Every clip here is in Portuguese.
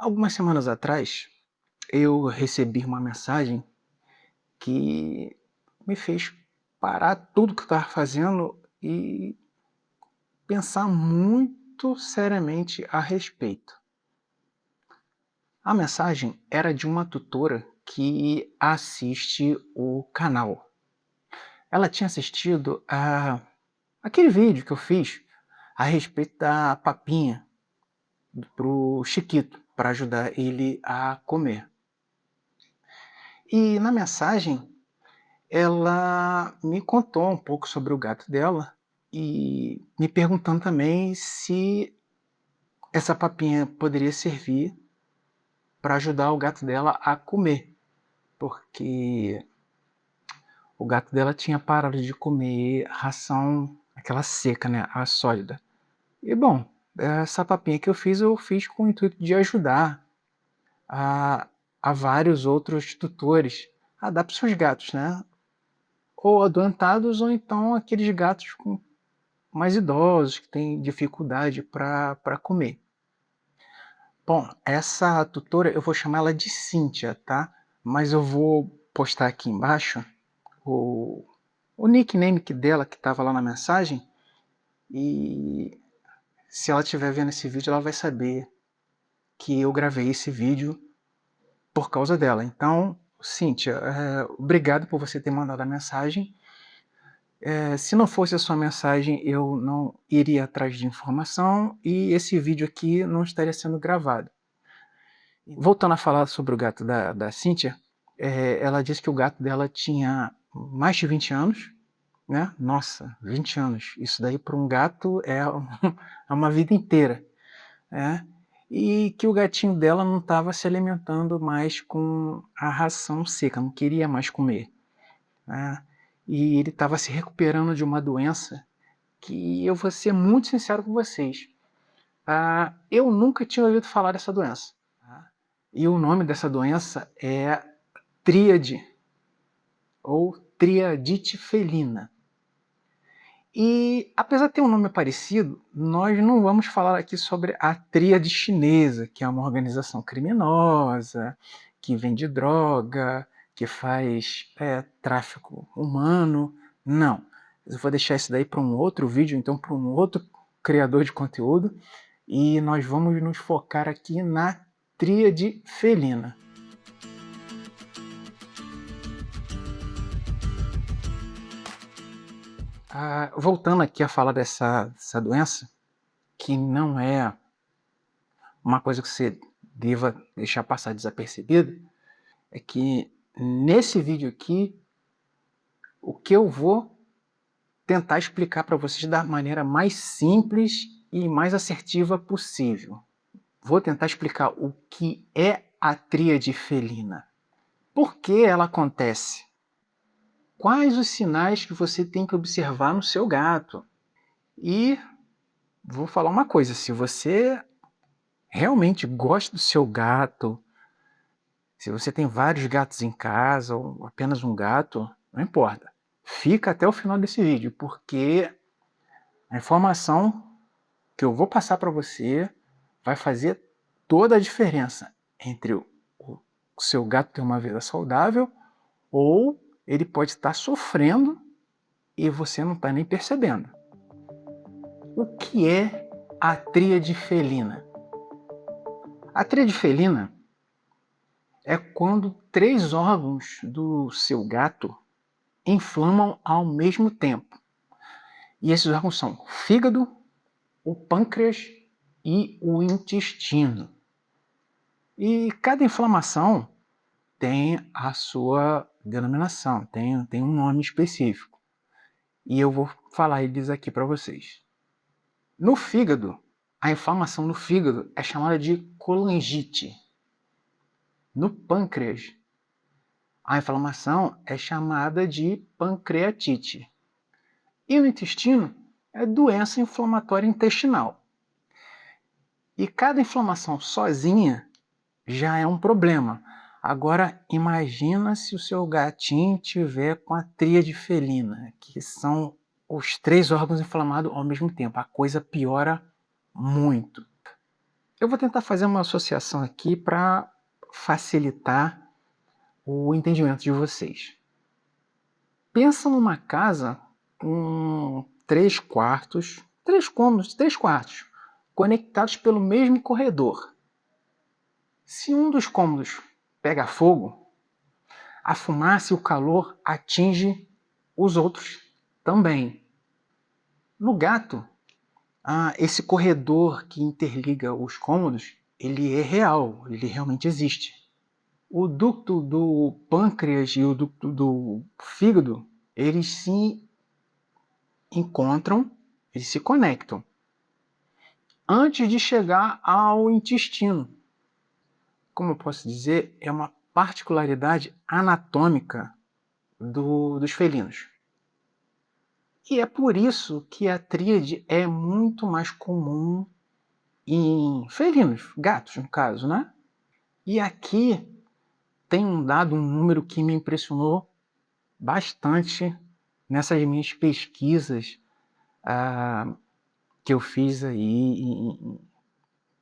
Algumas semanas atrás, eu recebi uma mensagem que me fez parar tudo que eu estava fazendo e pensar muito seriamente a respeito. A mensagem era de uma tutora que assiste o canal. Ela tinha assistido a aquele vídeo que eu fiz a respeito da papinha para o Chiquito, para ajudar ele a comer. E na mensagem ela me contou um pouco sobre o gato dela e me perguntando também se essa papinha poderia servir para ajudar o gato dela a comer, porque o gato dela tinha parado de comer ração, aquela seca, né, a sólida. E bom, essa papinha que eu fiz com o intuito de ajudar a, a vários outros tutores a dar para os seus gatos, né? Ou adoentados, ou então aqueles gatos com mais idosos, que têm dificuldade para comer. Bom, essa tutora eu vou chamar ela de Cíntia, tá? Mas eu vou postar aqui embaixo o, o nickname dela que estava lá na mensagem, e se ela estiver vendo esse vídeo, ela vai saber que eu gravei esse vídeo por causa dela. Então, Cíntia, obrigado por você ter mandado a mensagem. Se não fosse a sua mensagem, eu não iria atrás de informação e esse vídeo aqui não estaria sendo gravado. Voltando a falar sobre o gato da Cíntia, ela disse que o gato dela tinha mais de 20 anos, né? Nossa, 20 anos. Isso daí para um gato é é uma vida inteira, né? E que o gatinho dela não estava se alimentando mais com a ração seca, não queria mais comer, né? E ele estava se recuperando de uma doença que eu vou ser muito sincero com vocês. Eu nunca tinha ouvido falar dessa doença. Tá? E o nome dessa doença é tríade, ou triadite felina. E apesar de ter um nome parecido, nós não vamos falar aqui sobre a tríade chinesa, que é uma organização criminosa, que vende droga, que faz tráfico humano. Não. Eu vou deixar isso daí para um outro vídeo, então para um outro criador de conteúdo, e nós vamos nos focar aqui na tríade felina. Voltando aqui a falar dessa doença, que não é uma coisa que você deva deixar passar desapercebida, é que nesse vídeo aqui, o que eu vou tentar explicar para vocês da maneira mais simples e mais assertiva possível. Vou tentar explicar o que é a tríade felina. Por que ela acontece? Quais os sinais que você tem que observar no seu gato? E vou falar uma coisa, se você realmente gosta do seu gato, se você tem vários gatos em casa ou apenas um gato, não importa. Fica até o final desse vídeo, porque a informação que eu vou passar para você vai fazer toda a diferença entre o seu gato ter uma vida saudável ou ele pode estar sofrendo e você não está nem percebendo. O que é a tríade felina? A tríade felina é quando 3 órgãos do seu gato inflamam ao mesmo tempo. E esses órgãos são o fígado, o pâncreas e o intestino. E cada inflamação tem a sua denominação, tem um nome específico. E eu vou falar eles aqui para vocês. No fígado, a inflamação no fígado é chamada de colangite. No pâncreas, a inflamação é chamada de pancreatite. E no intestino, é doença inflamatória intestinal. E cada inflamação sozinha já é um problema. Agora, imagina se o seu gatinho tiver com a tríade felina, que são os 3 órgãos inflamados ao mesmo tempo. A coisa piora muito. Eu vou tentar fazer uma associação aqui para facilitar o entendimento de vocês. Pensa numa casa com 3 quartos, 3 cômodos, 3 quartos, conectados pelo mesmo corredor. Se um dos cômodos pega fogo, a fumaça e o calor atinge os outros também. No gato, esse corredor que interliga os cômodos, ele é real, ele realmente existe. O ducto do pâncreas e o ducto do fígado, eles se encontram, eles se conectam antes de chegar ao intestino. Como eu posso dizer, é uma particularidade anatômica dos felinos. E é por isso que a tríade é muito mais comum em felinos, gatos no caso, né? E aqui tem um número que me impressionou bastante nessas minhas pesquisas que eu fiz aí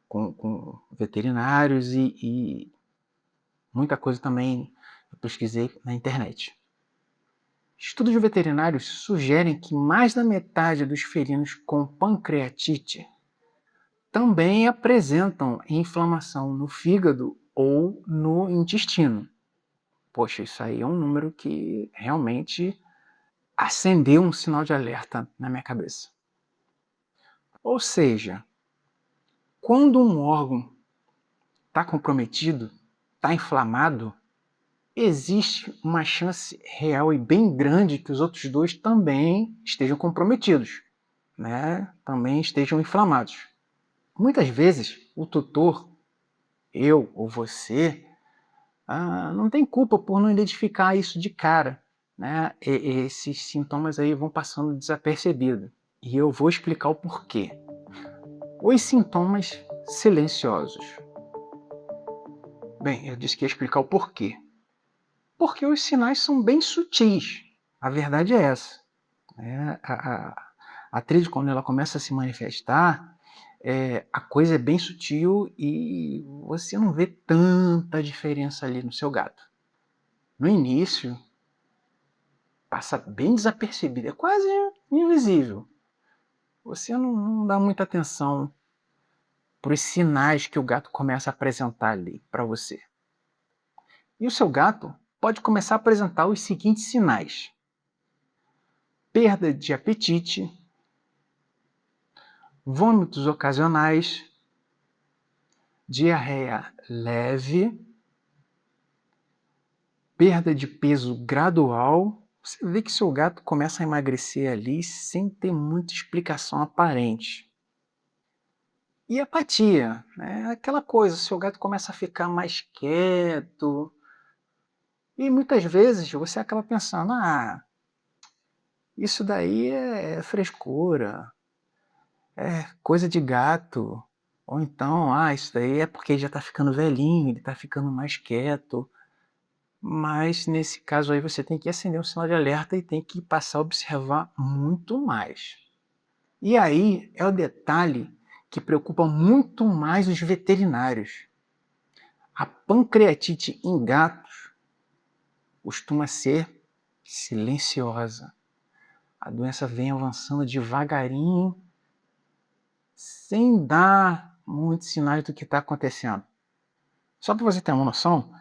com veterinários e muita coisa também eu pesquisei na internet. Estudos veterinários sugerem que mais da metade dos felinos com pancreatite também apresentam inflamação no fígado ou no intestino. Poxa, isso aí é um número que realmente acendeu um sinal de alerta na minha cabeça. Ou seja, quando um órgão está comprometido, está inflamado, existe uma chance real e bem grande que os outros dois também estejam comprometidos, né? Também estejam inflamados. Muitas vezes, o tutor, eu ou você, não tem culpa por não identificar isso de cara, né? Esses sintomas aí vão passando desapercebidos. E eu vou explicar o porquê. Os sintomas silenciosos. Bem, eu disse que ia explicar o porquê. Porque os sinais são bem sutis. A verdade é essa. A tríade, quando ela começa a se manifestar, a coisa é bem sutil e você não vê tanta diferença ali no seu gato. No início, passa bem desapercebido, é quase invisível. Você não dá muita atenção para os sinais que o gato começa a apresentar ali para você. E o seu gato pode começar a apresentar os seguintes sinais: perda de apetite, vômitos ocasionais, diarreia leve, perda de peso gradual. Você vê que seu gato começa a emagrecer ali sem ter muita explicação aparente. E apatia, né? Aquela coisa, seu gato começa a ficar mais quieto. E muitas vezes você acaba pensando, isso daí é frescura, é coisa de gato. Ou então, isso daí é porque ele já está ficando velhinho, ele está ficando mais quieto. Mas nesse caso aí você tem que acender um sinal de alerta e tem que passar a observar muito mais. E aí é o detalhe que preocupa muito mais os veterinários. A pancreatite em gatos costuma ser silenciosa. A doença vem avançando devagarinho, sem dar muitos sinais do que está acontecendo. Só para você ter uma noção,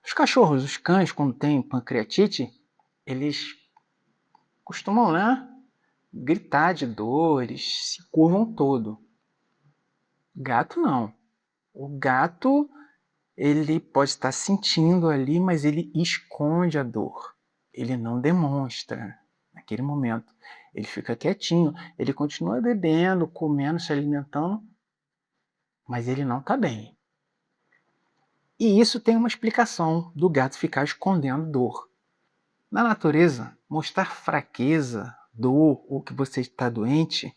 os cachorros, os cães, quando têm pancreatite, eles costumam, né, gritar de dor, eles se curvam todo. Gato não. O gato, ele pode estar sentindo ali, mas ele esconde a dor. Ele não demonstra naquele momento. Ele fica quietinho, ele continua bebendo, comendo, se alimentando, mas ele não está bem. E isso tem uma explicação do gato ficar escondendo dor. Na natureza, mostrar fraqueza, dor ou que você está doente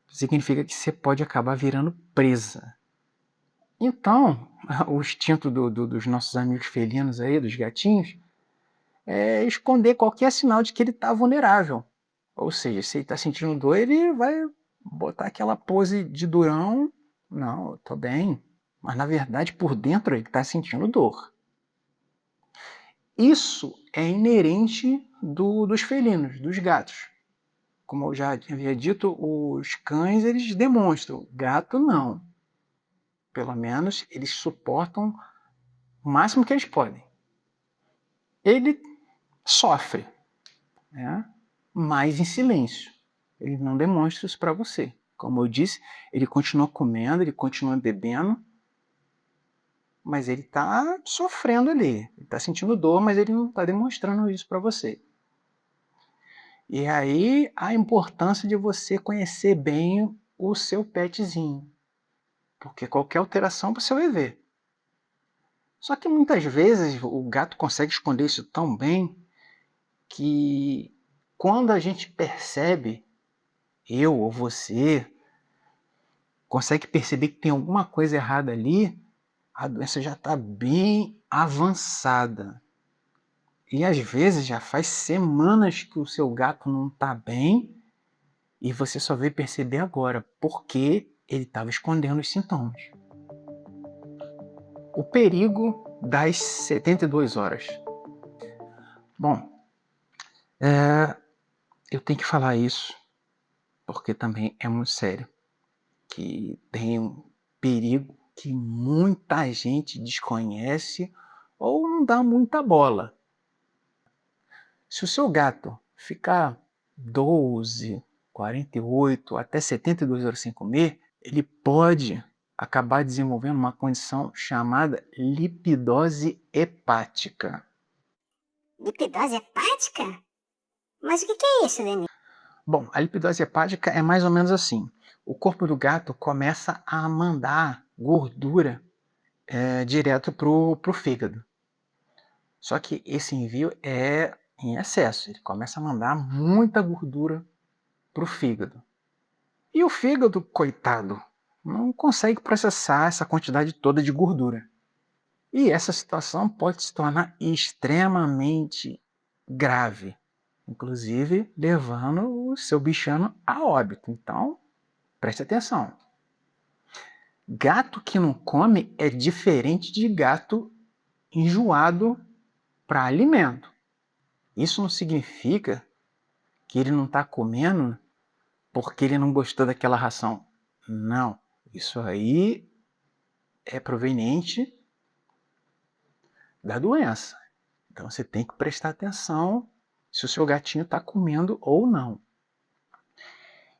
significa que você pode acabar virando presa. Então, o instinto dos nossos amigos felinos aí, dos gatinhos, é esconder qualquer sinal de que ele está vulnerável. Ou seja, se ele está sentindo dor, ele vai botar aquela pose de durão, não, eu tô bem, mas na verdade por dentro ele está sentindo dor. Isso é inerente dos felinos, dos gatos. Como eu já havia dito, os cães eles demonstram, gato não. Pelo menos eles suportam o máximo que eles podem. Ele sofre, né? Mas em silêncio. Ele não demonstra isso para você. Como eu disse, ele continua comendo, ele continua bebendo, mas ele está sofrendo ali. Ele está sentindo dor, mas ele não está demonstrando isso para você. E aí a importância de você conhecer bem o seu petzinho. Porque qualquer alteração você vai ver. Só que muitas vezes o gato consegue esconder isso tão bem que quando a gente percebe, eu ou você, consegue perceber que tem alguma coisa errada ali, a doença já está bem avançada. E às vezes já faz semanas que o seu gato não está bem e você só veio perceber agora, porque ele estava escondendo os sintomas. O perigo das 72 horas. Bom, eu tenho que falar isso, porque também é muito sério. Que tem um perigo que muita gente desconhece ou não dá muita bola. Se o seu gato ficar 12, 48 até 72 horas sem comer, ele pode acabar desenvolvendo uma condição chamada lipidose hepática. Lipidose hepática? Mas o que é isso, Denis? Bom, a lipidose hepática é mais ou menos assim. O corpo do gato começa a mandar gordura direto para o fígado. Só que esse envio é em excesso, ele começa a mandar muita gordura para o fígado. E o fígado, coitado, não consegue processar essa quantidade toda de gordura. E essa situação pode se tornar extremamente grave, inclusive levando o seu bichano a óbito. Então, preste atenção. Gato que não come é diferente de gato enjoado para alimento. Isso não significa que ele não está comendo porque ele não gostou daquela ração. Não. Isso aí é proveniente da doença. Então você tem que prestar atenção se o seu gatinho está comendo ou não.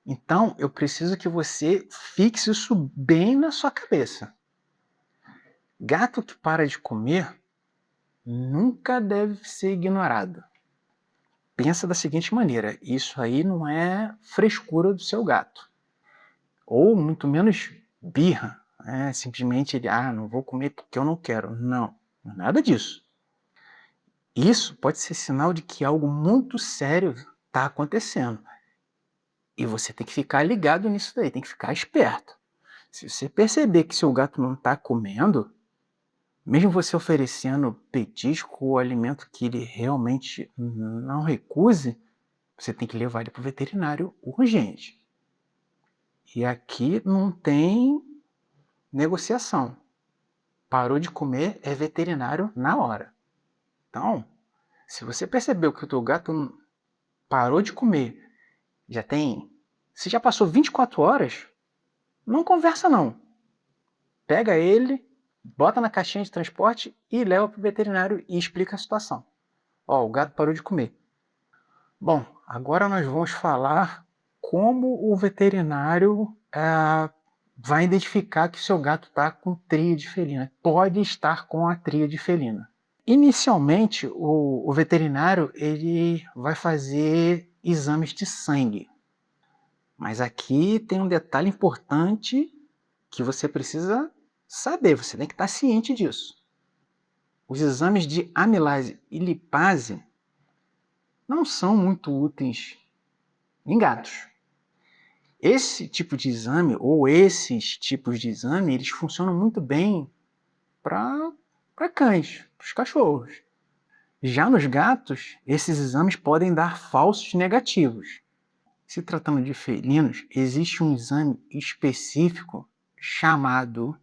Então eu preciso que você fixe isso bem na sua cabeça. Gato que para de comer nunca deve ser ignorado. Pensa da seguinte maneira: isso aí não é frescura do seu gato. Ou muito menos birra. Simplesmente ele, não vou comer porque eu não quero. Não, nada disso. Isso pode ser sinal de que algo muito sério está acontecendo. E você tem que ficar ligado nisso daí, tem que ficar esperto. Se você perceber que seu gato não está comendo, mesmo você oferecendo petisco ou alimento que ele realmente não recuse, você tem que levar ele para o veterinário urgente. E aqui não tem negociação. Parou de comer é veterinário na hora. Então, se você percebeu que o teu gato parou de comer, se já passou 24 horas, não conversa não. Pega ele, bota na caixinha de transporte e leva para o veterinário e explica a situação. O gato parou de comer. Bom, agora nós vamos falar como o veterinário vai identificar que o seu gato está com tríade felina. Pode estar com a tríade felina. Inicialmente, o veterinário ele vai fazer exames de sangue. Mas aqui tem um detalhe importante que você precisa saber, você tem que estar ciente disso. Os exames de amilase e lipase não são muito úteis em gatos. Esse tipo de exame, ou esses tipos de exame, eles funcionam muito bem para cães, para os cachorros. Já nos gatos, esses exames podem dar falsos negativos. Se tratando de felinos, existe um exame específico chamado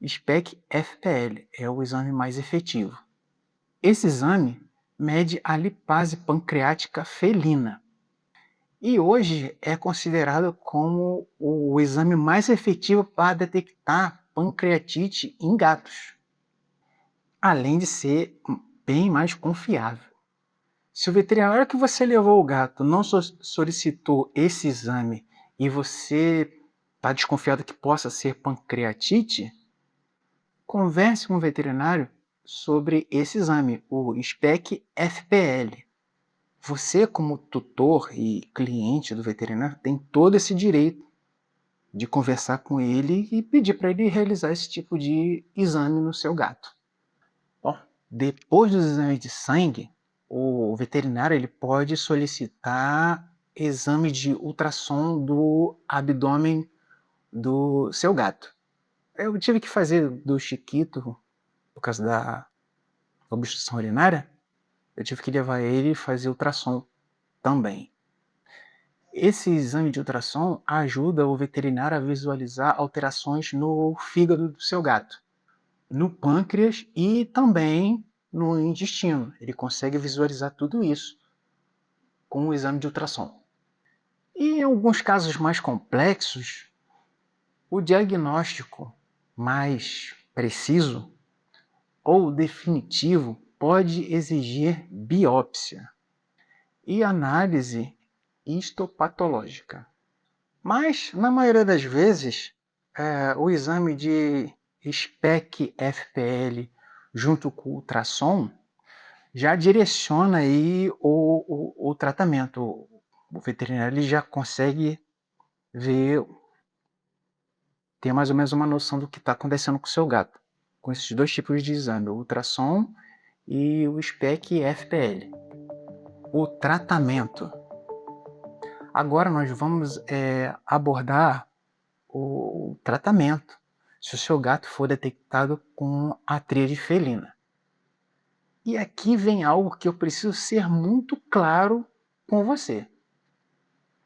SPEC-FPL, é o exame mais efetivo. Esse exame mede a lipase pancreática felina e hoje é considerado como o exame mais efetivo para detectar pancreatite em gatos, além de ser bem mais confiável. Se o veterinário que você levou o gato não solicitou esse exame e você está desconfiado que possa ser pancreatite, converse com o veterinário sobre esse exame, o SPEC-FPL. Você, como tutor e cliente do veterinário, tem todo esse direito de conversar com ele e pedir para ele realizar esse tipo de exame no seu gato. Bom, depois dos exames de sangue, o veterinário ele pode solicitar exame de ultrassom do abdômen do seu gato. Eu tive que fazer do Chiquito, por causa da obstrução urinária, eu tive que levar ele e fazer ultrassom também. Esse exame de ultrassom ajuda o veterinário a visualizar alterações no fígado do seu gato, no pâncreas e também no intestino. Ele consegue visualizar tudo isso com o exame de ultrassom. E em alguns casos mais complexos, o diagnóstico mais preciso ou definitivo pode exigir biópsia e análise histopatológica. Mas, na maioria das vezes, o exame de SPEC-FPL junto com o ultrassom já direciona aí o tratamento. O veterinário ele já consegue ver, ter mais ou menos uma noção do que está acontecendo com o seu gato, com esses dois tipos de exame, o ultrassom e o SPEC-FPL. O tratamento. Agora nós vamos abordar o tratamento, se o seu gato for detectado com a tríade felina. E aqui vem algo que eu preciso ser muito claro com você.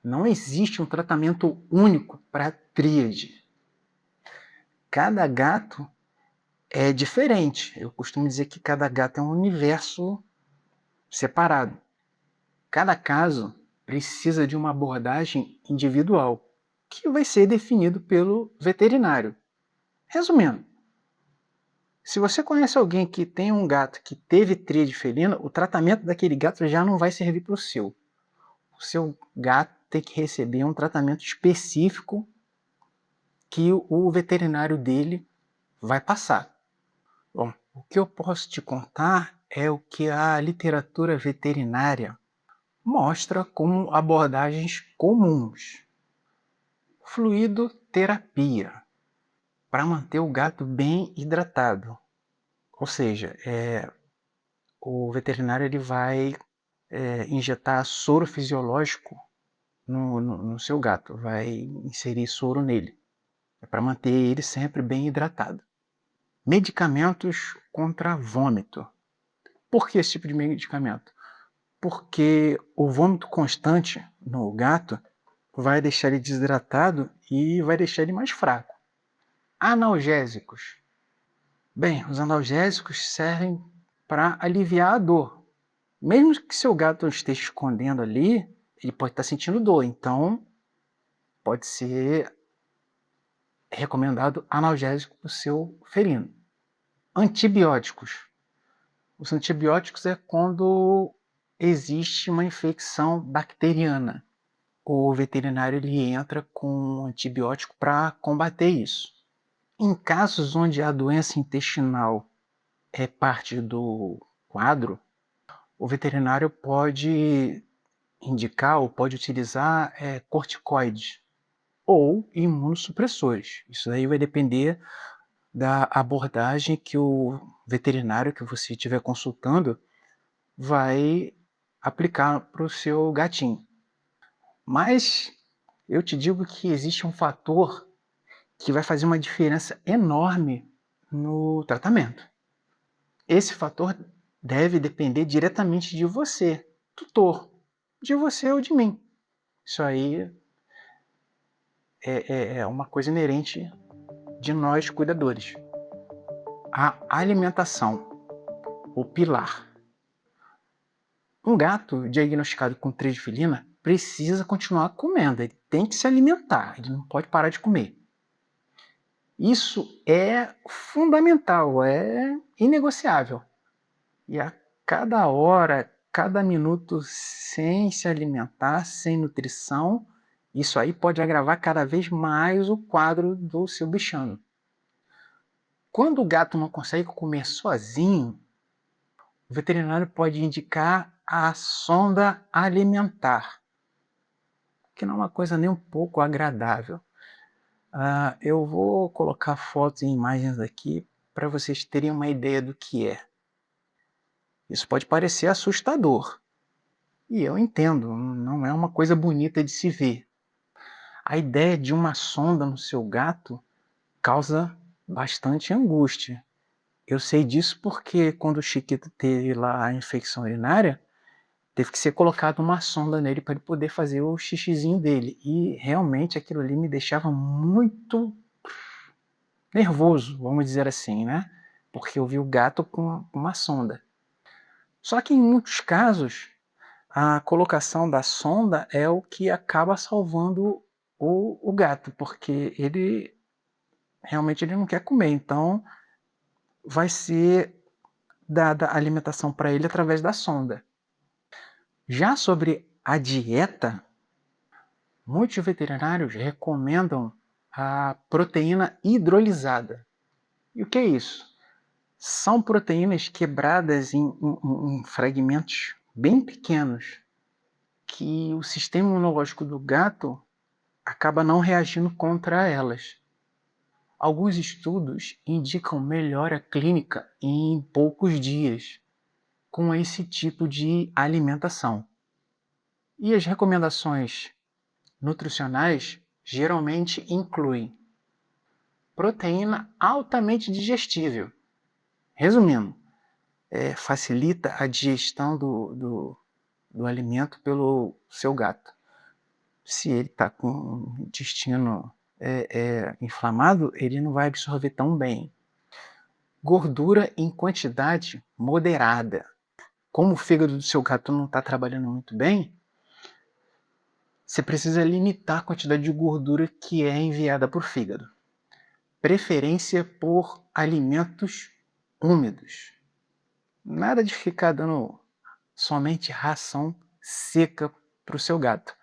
Não existe um tratamento único para a tríade. Cada gato é diferente. Eu costumo dizer que cada gato é um universo separado. Cada caso precisa de uma abordagem individual, que vai ser definido pelo veterinário. Resumindo, se você conhece alguém que tem um gato que teve tríade felina, o tratamento daquele gato já não vai servir para o seu. O seu gato tem que receber um tratamento específico que o veterinário dele vai passar. Bom, o que eu posso te contar é o que a literatura veterinária mostra como abordagens comuns. Fluidoterapia, para manter o gato bem hidratado. Ou seja, o veterinário ele vai injetar soro fisiológico no seu gato, vai inserir soro nele, para manter ele sempre bem hidratado. Medicamentos contra vômito. Por que esse tipo de medicamento? Porque o vômito constante no gato vai deixar ele desidratado e vai deixar ele mais fraco. Analgésicos. Bem, os analgésicos servem para aliviar a dor. Mesmo que seu gato esteja escondendo ali, ele pode estar sentindo dor, então pode ser recomendado analgésico para o seu felino. Antibióticos. Os antibióticos é quando existe uma infecção bacteriana. O veterinário ele entra com antibiótico para combater isso. Em casos onde a doença intestinal é parte do quadro, o veterinário pode indicar ou pode utilizar corticoides ou imunossupressores. Isso aí vai depender da abordagem que o veterinário que você estiver consultando vai aplicar para o seu gatinho. Mas eu te digo que existe um fator que vai fazer uma diferença enorme no tratamento. Esse fator deve depender diretamente de você, tutor, de você ou de mim. Isso aí é uma coisa inerente de nós cuidadores. A alimentação, o pilar. Um gato diagnosticado com triofilina precisa continuar comendo, ele tem que se alimentar, ele não pode parar de comer. Isso é fundamental, é inegociável. E a cada hora, cada minuto sem se alimentar, sem nutrição, isso aí pode agravar cada vez mais o quadro do seu bichano. Quando o gato não consegue comer sozinho, o veterinário pode indicar a sonda alimentar, que não é uma coisa nem um pouco agradável. Eu vou colocar fotos e imagens aqui para vocês terem uma ideia do que é. Isso pode parecer assustador, e eu entendo, não é uma coisa bonita de se ver. A ideia de uma sonda no seu gato causa bastante angústia. Eu sei disso porque quando o Chiquito teve lá a infecção urinária, teve que ser colocado uma sonda nele para ele poder fazer o xixizinho dele. E realmente aquilo ali me deixava muito nervoso, vamos dizer assim, né? Porque eu vi o gato com uma sonda. Só que em muitos casos, a colocação da sonda é o que acaba salvando o gato, porque ele realmente ele não quer comer, então vai ser dada alimentação para ele através da sonda. Já sobre a dieta, muitos veterinários recomendam a proteína hidrolisada. E o que é isso? São proteínas quebradas em fragmentos bem pequenos que o sistema imunológico do gato acaba não reagindo contra elas. Alguns estudos indicam melhora clínica em poucos dias com esse tipo de alimentação. E as recomendações nutricionais geralmente incluem proteína altamente digestível. Resumindo, facilita a digestão do alimento pelo seu gato. Se ele está com o intestino inflamado, ele não vai absorver tão bem. Gordura em quantidade moderada. Como o fígado do seu gato não está trabalhando muito bem, você precisa limitar a quantidade de gordura que é enviada por fígado. Preferência por alimentos úmidos. Nada de ficar dando somente ração seca para o seu gato.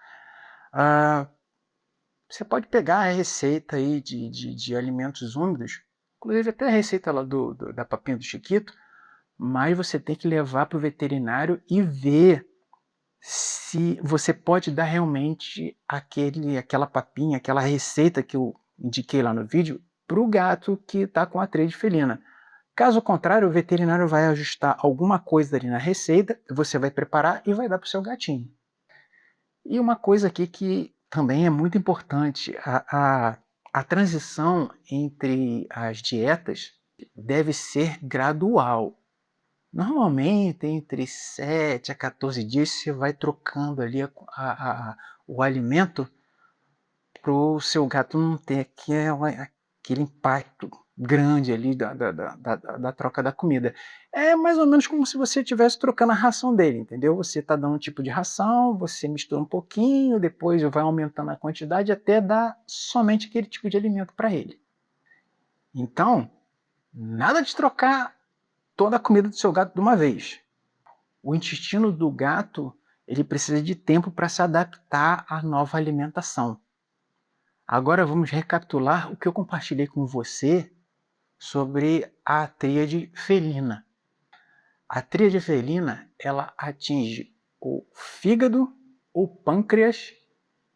Você pode pegar a receita aí de alimentos úmidos, inclusive até a receita lá da papinha do Chiquito, mas você tem que levar para o veterinário e ver se você pode dar realmente aquela papinha, aquela receita que eu indiquei lá no vídeo, para o gato que está com artrite felina. Caso contrário, o veterinário vai ajustar alguma coisa ali na receita, você vai preparar e vai dar para o seu gatinho. E uma coisa aqui que também é muito importante, a transição entre as dietas deve ser gradual. Normalmente, entre 7 a 14 dias, você vai trocando ali o alimento para o seu gato não ter aquele impacto grande ali da troca da comida. É mais ou menos como se você estivesse trocando a ração dele, entendeu? Você está dando um tipo de ração, você mistura um pouquinho, depois vai aumentando a quantidade até dar somente aquele tipo de alimento para ele. Então, nada de trocar toda a comida do seu gato de uma vez. O intestino do gato ele precisa de tempo para se adaptar à nova alimentação. Agora vamos recapitular o que eu compartilhei com você sobre a tríade felina. A tríade felina ela atinge o fígado, o pâncreas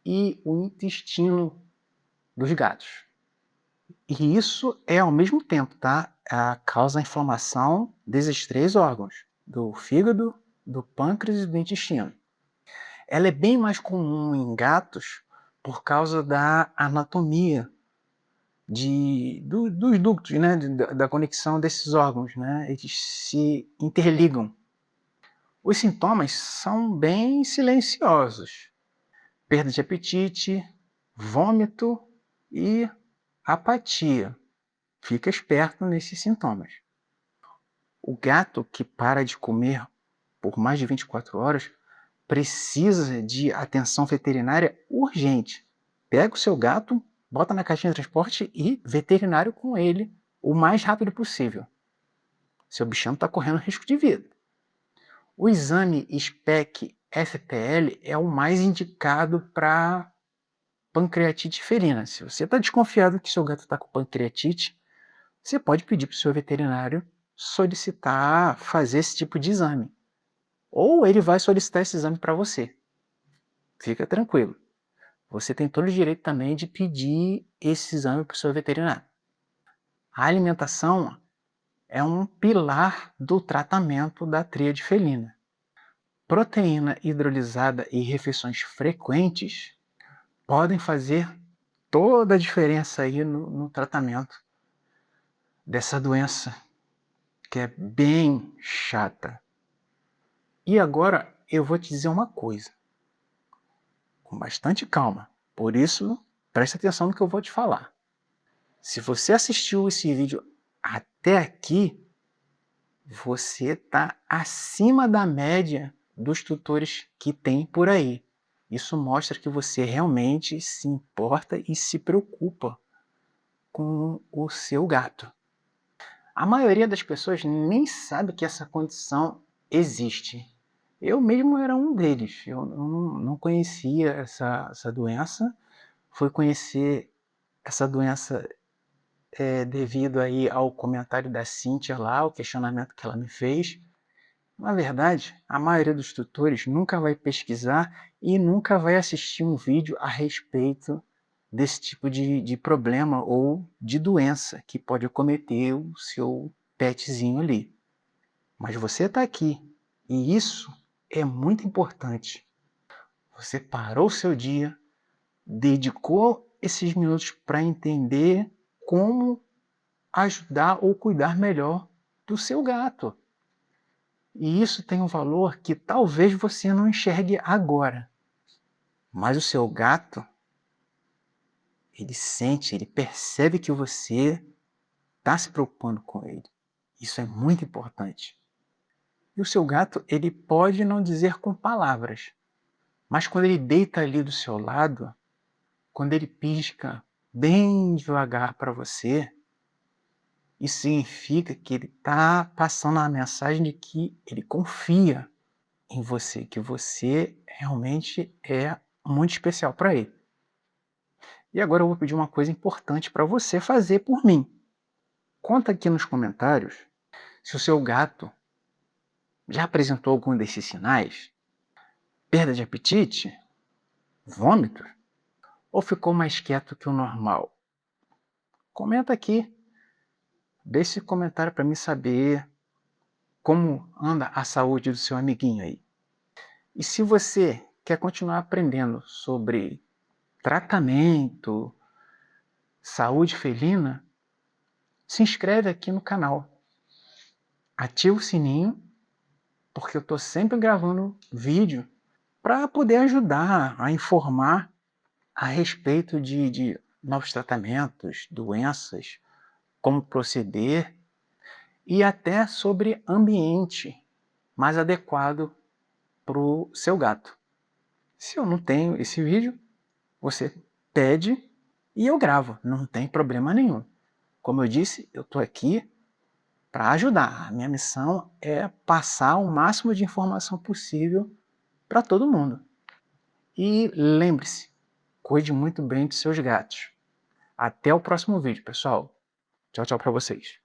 e o intestino dos gatos. E isso é ao mesmo tempo, tá? Causa inflamação desses três órgãos, do fígado, do pâncreas e do intestino. Ela é bem mais comum em gatos por causa da anatomia dos ductos, né, da conexão desses órgãos, né, eles se interligam. Os sintomas são bem silenciosos. perda de apetite, vômito e apatia. Fica esperto nesses sintomas. O gato que para de comer por mais de 24 horas precisa de atenção veterinária urgente. Pega o seu gato, bota na caixinha de transporte e veterinário com ele o mais rápido possível. Seu bichão está correndo risco de vida. O exame SPEC-FPL é o mais indicado para pancreatite felina. Se você está desconfiado que seu gato está com pancreatite, você pode pedir para o seu veterinário solicitar fazer esse tipo de exame. Ou ele vai solicitar esse exame para você. Fica tranquilo. Você tem todo o direito também de pedir esse exame para o seu veterinário. A alimentação é um pilar do tratamento da tríade felina. Proteína hidrolisada e refeições frequentes podem fazer toda a diferença aí no tratamento dessa doença, que é bem chata. E agora eu vou te dizer uma coisa, com bastante calma, por isso preste atenção no que eu vou te falar. Se você assistiu esse vídeo até aqui, você está acima da média dos tutores que tem por aí. Isso mostra que você realmente se importa e se preocupa com o seu gato. A maioria das pessoas nem sabe que essa condição existe. Eu mesmo era um deles. Eu não conhecia essa doença. Fui conhecer essa doença devido aí ao comentário da Cíntia lá, o questionamento que ela me fez. Na verdade, a maioria dos tutores nunca vai pesquisar e nunca vai assistir um vídeo a respeito desse tipo de problema ou de doença que pode acometer o seu petzinho ali. Mas você está aqui e isso é muito importante. Você parou o seu dia, dedicou esses minutos para entender como ajudar ou cuidar melhor do seu gato. E isso tem um valor que talvez você não enxergue agora. Mas o seu gato, ele sente, ele percebe que você está se preocupando com ele. Isso é muito importante. E o seu gato, ele pode não dizer com palavras, mas quando ele deita ali do seu lado, quando ele pisca bem devagar para você, isso significa que ele está passando a mensagem de que ele confia em você, que você realmente é muito especial para ele. E agora eu vou pedir uma coisa importante para você fazer por mim. Conta aqui nos comentários se o seu gato já apresentou algum desses sinais, perda de apetite, vômito, ou ficou mais quieto que o normal. Comenta aqui, deixa esse comentário para mim saber como anda a saúde do seu amiguinho aí. E se você quer continuar aprendendo sobre tratamento, saúde felina, se inscreve aqui no canal. Ativa o sininho, porque eu estou sempre gravando vídeo para poder ajudar a informar a respeito de novos tratamentos, doenças, como proceder e até sobre ambiente mais adequado para o seu gato. Se eu não tenho esse vídeo, você pede e eu gravo, não tem problema nenhum. Como eu disse, eu estou aqui para ajudar. A minha missão é passar o máximo de informação possível para todo mundo. E lembre-se, cuide muito bem dos seus gatos. Até o próximo vídeo, pessoal. Tchau, tchau para vocês.